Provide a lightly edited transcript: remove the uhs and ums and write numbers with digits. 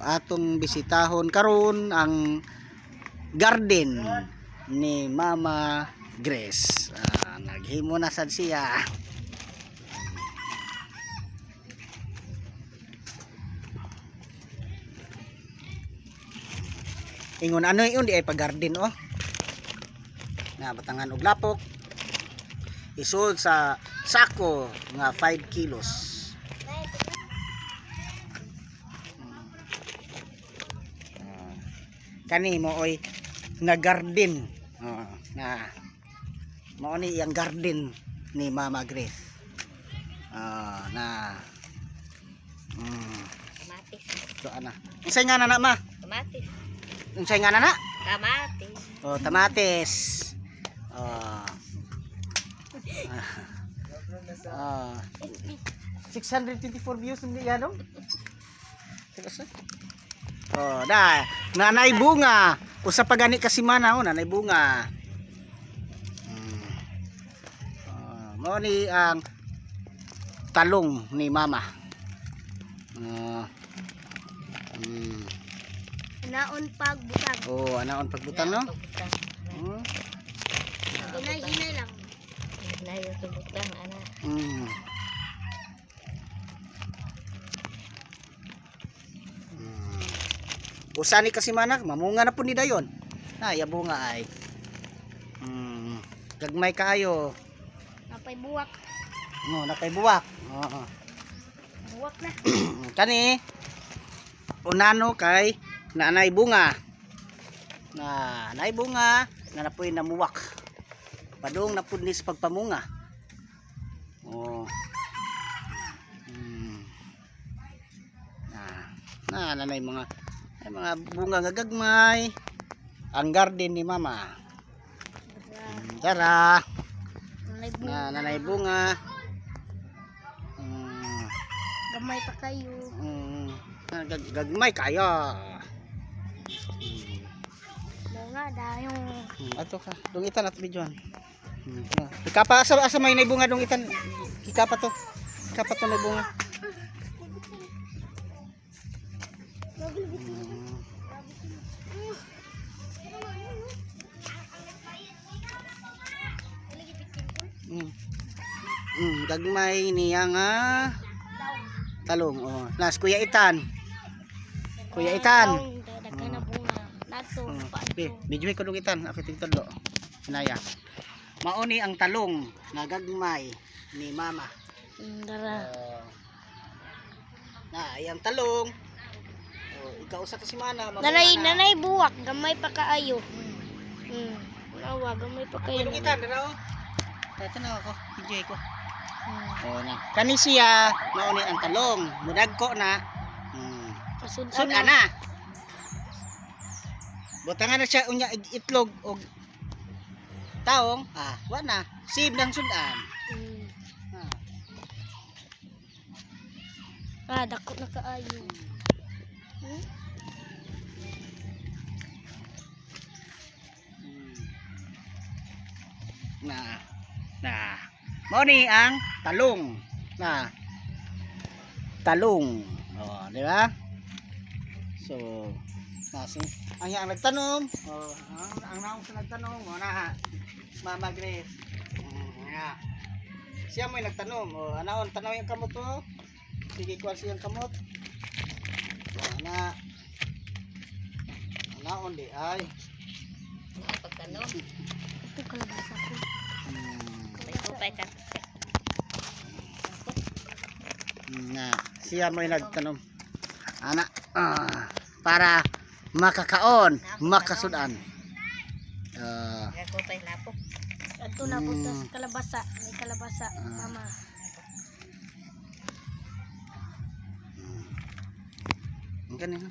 atong bisitahon karon ang garden ni Mama Grace. Naghimo na sad siya. Ingon ano yun di ay pag-garden oh. Na batangan og lapok. Isold sa sako nga 5 kilos. Kani mo oy nga garden. Na mao ni yang garden ni Mama Grace. Na Kamatis. So ana. Unsay nga na ma? Kamatis. Unsay nga na? Kamatis. Oh, tamates. 624 views ng yan. Oh, da, nanay bunga. Usa pa gani kasi mana oh, nanay bunga. Mo ni ang talong ni Mama. Anaon pagbutang. Oh, anaon pagbutang no? Inay lang. Inay yung pagbutang ana. Usa ni kasi manak, mamunga na po ni dayon. Ya bunga ay. Gagmay kaayo. Napay buwak. No, napay buwak. Oo. Buwak na. Kani unano kay nanay bunga. Nanay bunga nga napoy namuwak. Padung napud ni sa pagpamunga. Oh. Nanay mga bunga nga gagmay. Ang garden ni Mama. Tara. Nanay bunga. Gamay pa kayo. Gagmay kayo. Bunga dayo. Ato ka. Dungitan at videoan. Ikapa asa may bunga dungitan. Ikapa to may bunga. Gagmay niya nga talong. Oh, nas Kuya Itan. Kuya Itan. Daghan na bunga. Nato pa. Medyo ko dong itan, ako tingtalo. Inaya. Mauni ang talong nga gagmay ni Mama. Dara. Iyang talong. Ikaw sa si Mana. Nanay buwak, gamay pa kaayo. Nawa, gamay pa kayo. Dong itan dara oh. Ito na ako, enjoy ko. Na. Kani siya mauni ang talong, mudagko na. Sudan na. Butangan na siya unya itlog og taong, wa na. Sib ng sudan. Dako na kaayo. Mao ni ang talong. Talong. Di ba? So, ang yang nagtanom, ang naong sa nagtanom, Mama Grace. Siya mo'y nagtanom. Anaon tanaw yung kamot to. Sige kuha siyang kamot. Anaon di ay. Pagtanom. Ito kalabasa ko. Siya mo'y nagtanom. Para makakaon, makasudan. Ato na punta sa kalabasa. May kalabasa, Mama. Ganun.